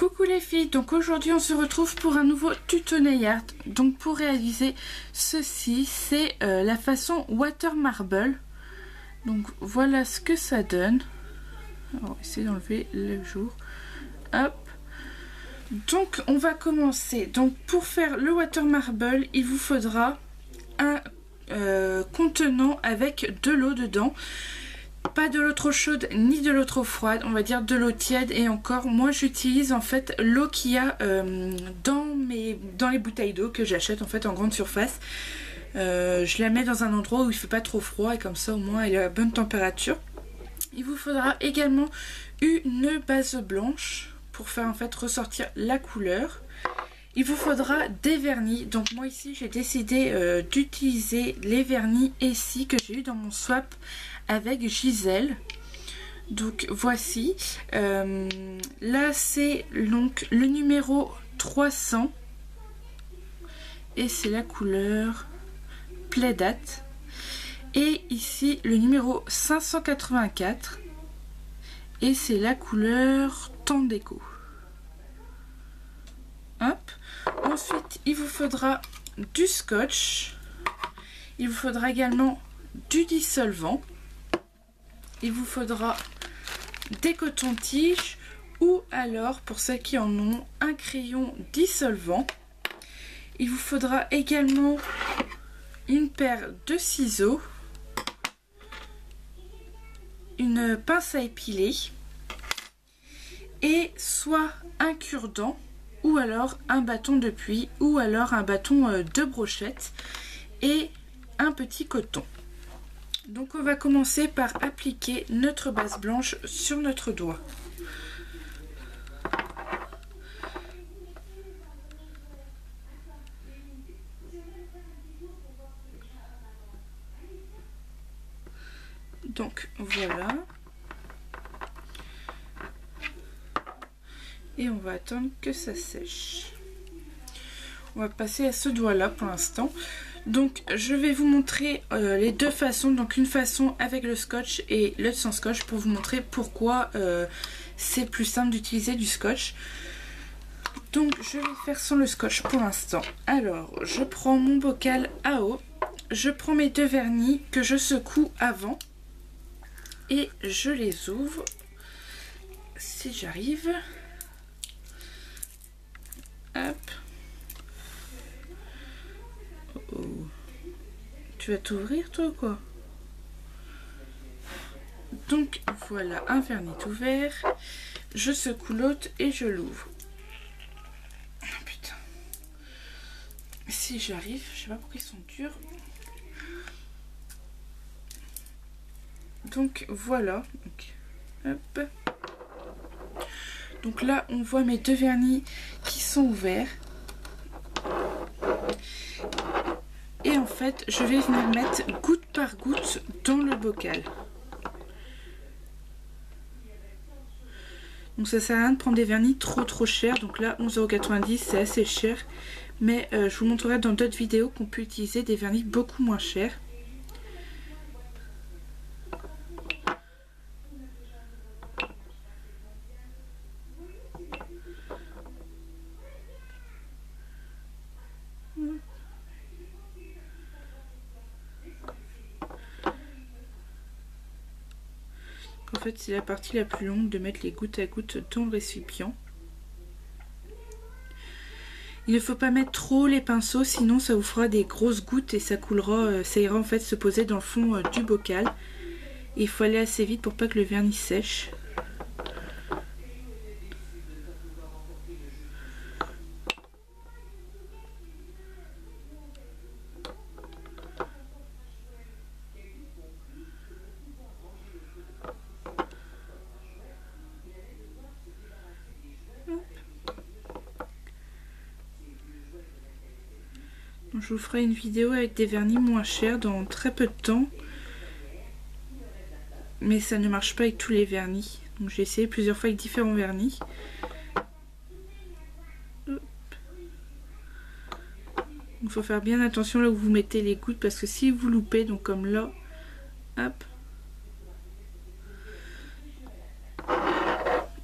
Coucou les filles, donc aujourd'hui on se retrouve pour un nouveau tuto nail art. Donc pour réaliser ceci, c'est la façon water marble. Donc voilà ce que ça donne. On va essayer d'enlever le jour. Hop. Donc on va commencer. Donc pour faire le water marble, il vous faudra un contenant avec de l'eau dedans. Pas de l'eau trop chaude ni de l'eau trop froide, on va dire de l'eau tiède. Et encore, moi j'utilise en fait l'eau qu'il y a dans les bouteilles d'eau que j'achète en fait en grande surface. Je la mets dans un endroit où il ne fait pas trop froid et comme ça au moins elle est à bonne température. Il vous faudra également une base blanche pour faire en fait ressortir la couleur. Il vous faudra des vernis. Donc moi ici j'ai décidé d'utiliser les vernis Essie que j'ai eu dans mon swap avec Gisèle. Donc voici. Là c'est donc le numéro 300 et c'est la couleur Playdat. Et ici le numéro 584 et c'est la couleur Temps Déco. Hop. Ensuite il vous faudra du scotch. Il vous faudra également du dissolvant. Il vous faudra des cotons-tiges ou alors, pour ceux qui en ont, un crayon dissolvant. Il vous faudra également une paire de ciseaux, une pince à épiler et soit un cure-dent ou alors un bâton de pluie ou alors un bâton de brochette et un petit coton. Donc on va commencer par appliquer notre base blanche sur notre doigt. Donc voilà. Et on va attendre que ça sèche. On va passer à ce doigt là pour l'instant. Donc je vais vous montrer les deux façons, donc une façon avec le scotch et l'autre sans scotch pour vous montrer pourquoi c'est plus simple d'utiliser du scotch. Donc je vais faire sans le scotch pour l'instant. Alors je prends mon bocal à eau, je prends mes deux vernis que je secoue avant et je les ouvre si j'arrive. Hop. Oh. Tu vas t'ouvrir toi ou quoi? Donc voilà, un vernis ouvert. Je secoue l'autre et je l'ouvre. Oh, putain. Si j'arrive, je sais pas pourquoi ils sont durs. Donc voilà. Hop. Donc là on voit mes deux vernis qui sont ouverts. Et en fait, je vais venir mettre goutte par goutte dans le bocal. Donc ça sert à rien de prendre des vernis trop chers. Donc là, 11,90 € c'est assez cher. Mais je vous montrerai dans d'autres vidéos qu'on peut utiliser des vernis beaucoup moins chers. En fait, c'est la partie la plus longue de mettre les gouttes à gouttes dans le récipient. Il ne faut pas mettre trop les pinceaux, sinon ça vous fera des grosses gouttes et ça coulera, ça ira en fait se poser dans le fond du bocal. Et il faut aller assez vite pour pas que le vernis sèche. Je vous ferai une vidéo avec des vernis moins chers dans très peu de temps. Mais ça ne marche pas avec tous les vernis. Donc j'ai essayé plusieurs fois avec différents vernis. Hop. Il faut faire bien attention là où vous mettez les gouttes parce que si vous loupez, donc comme là, hop.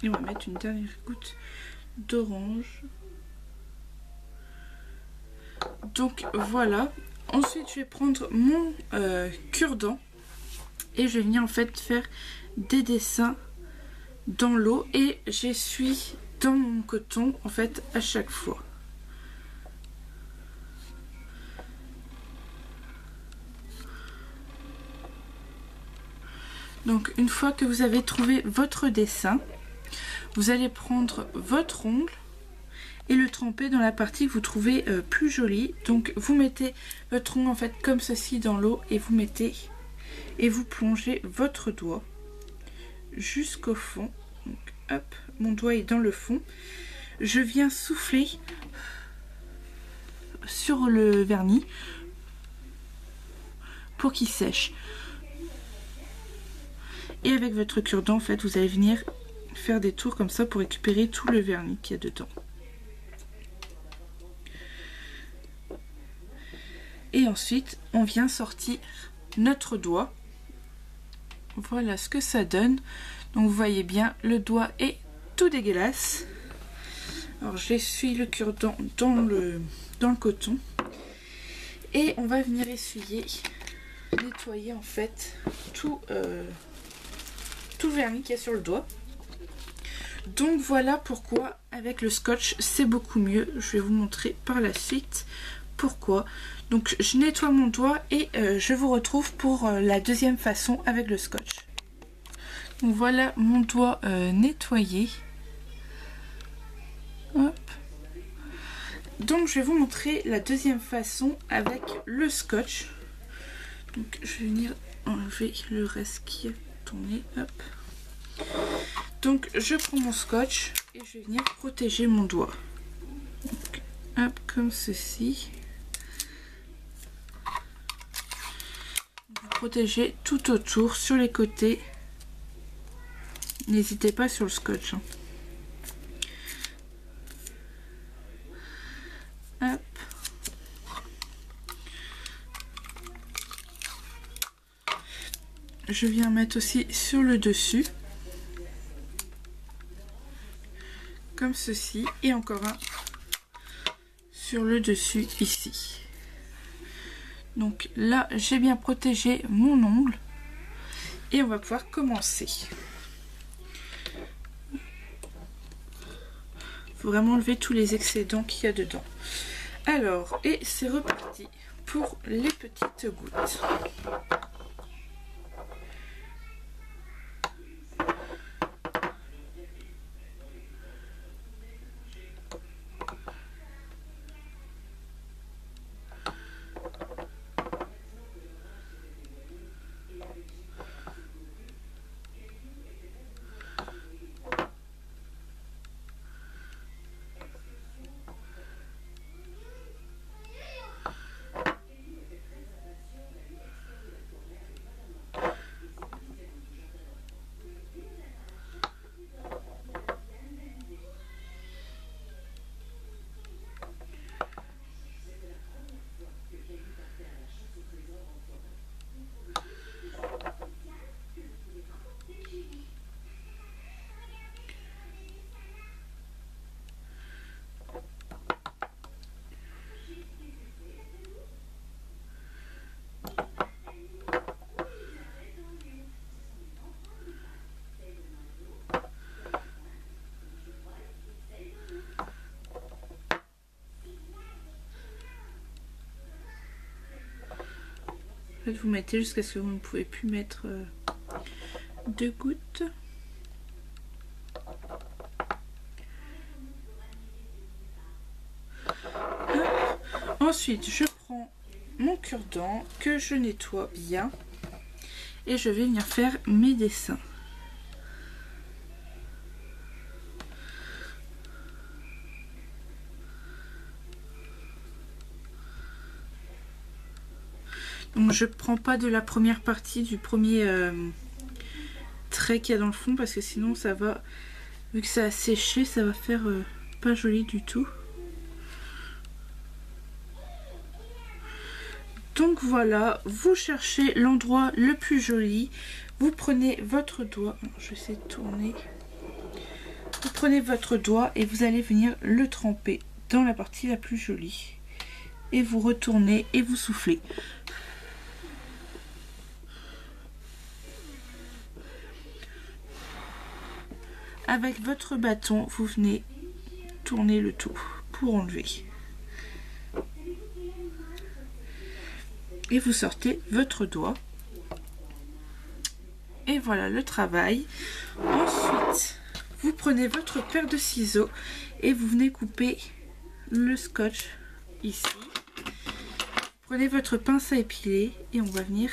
Et on va mettre une dernière goutte d'orange. Donc voilà. Ensuite je vais prendre mon cure-dent et je vais venir en fait faire des dessins dans l'eau et j'essuie dans mon coton en fait à chaque fois. Donc une fois que vous avez trouvé votre dessin, vous allez prendre votre ongle et le tremper dans la partie que vous trouvez plus jolie. Donc vous mettez votre ongle en fait comme ceci dans l'eau et vous mettez et vous plongez votre doigt jusqu'au fond. Donc hop, mon doigt est dans le fond. Je viens souffler sur le vernis pour qu'il sèche. Et avec votre cure-dent, en fait, vous allez venir faire des tours comme ça pour récupérer tout le vernis qu'il y a dedans. Et ensuite, on vient sortir notre doigt. Voilà ce que ça donne. Donc vous voyez bien, le doigt est tout dégueulasse. Alors j'essuie le cure-dent dans le coton. Et on va venir essuyer, nettoyer en fait tout le vernis qu'il y a sur le doigt. Donc voilà pourquoi avec le scotch c'est beaucoup mieux. Je vais vous montrer par la suite pourquoi. Donc je nettoie mon doigt et je vous retrouve pour la deuxième façon avec le scotch. Donc voilà mon doigt nettoyé. Hop. Donc je vais vous montrer la deuxième façon avec le scotch. Donc je vais venir enlever le reste qui a tourné. Hop. Donc je prends mon scotch et je vais venir protéger mon doigt. Donc, hop, comme ceci. Vous protégez tout autour, sur les côtés. N'hésitez pas sur le scotch. Hop. Je viens mettre aussi sur le dessus. Comme ceci. Et encore un sur le dessus ici. Donc là, j'ai bien protégé mon ongle. Et on va pouvoir commencer. Il faut vraiment enlever tous les excédents qu'il y a dedans. Alors, et c'est reparti pour les petites gouttes. En fait, vous mettez jusqu'à ce que vous ne pouvez plus mettre de gouttes. Ensuite, je prends mon cure-dent que je nettoie bien et je vais venir faire mes dessins. Donc je prends pas de la première partie du premier trait qu'il y a dans le fond parce que sinon ça va, vu que ça a séché, ça va faire pas joli du tout. Donc voilà, vous cherchez l'endroit le plus joli, vous prenez votre doigt, je vais essayer de tourner, vous prenez votre doigt et vous allez venir le tremper dans la partie la plus jolie. Et vous retournez et vous soufflez. Avec votre bâton, vous venez tourner le tout pour enlever. Et vous sortez votre doigt. Et voilà le travail. Ensuite, vous prenez votre paire de ciseaux et vous venez couper le scotch ici. Prenez votre pince à épiler et on va venir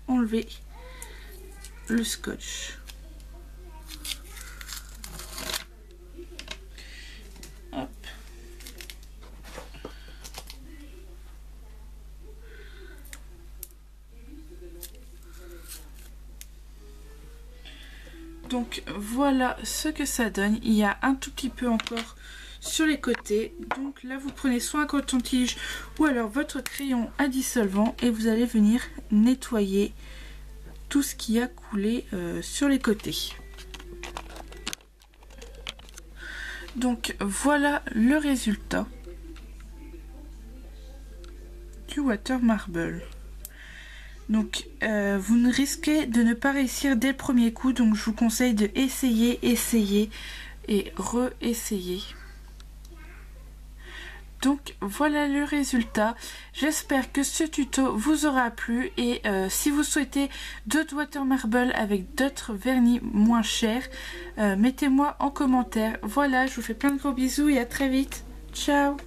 enlever le scotch. Hop. Donc voilà ce que ça donne. Il y a un tout petit peu encore sur les côtés. Donc là vous prenez soit un coton-tige ou alors votre crayon à dissolvant et vous allez venir nettoyer tout ce qui a coulé sur les côtés. Donc voilà le résultat du Water Marble. Donc vous ne risquez de ne pas réussir dès le premier coup, donc je vous conseille de essayer et re-essayer. Donc voilà le résultat. J'espère que ce tuto vous aura plu et si vous souhaitez d'autres Water Marble avec d'autres vernis moins chers, mettez-moi en commentaire. Voilà, je vous fais plein de gros bisous et à très vite. Ciao.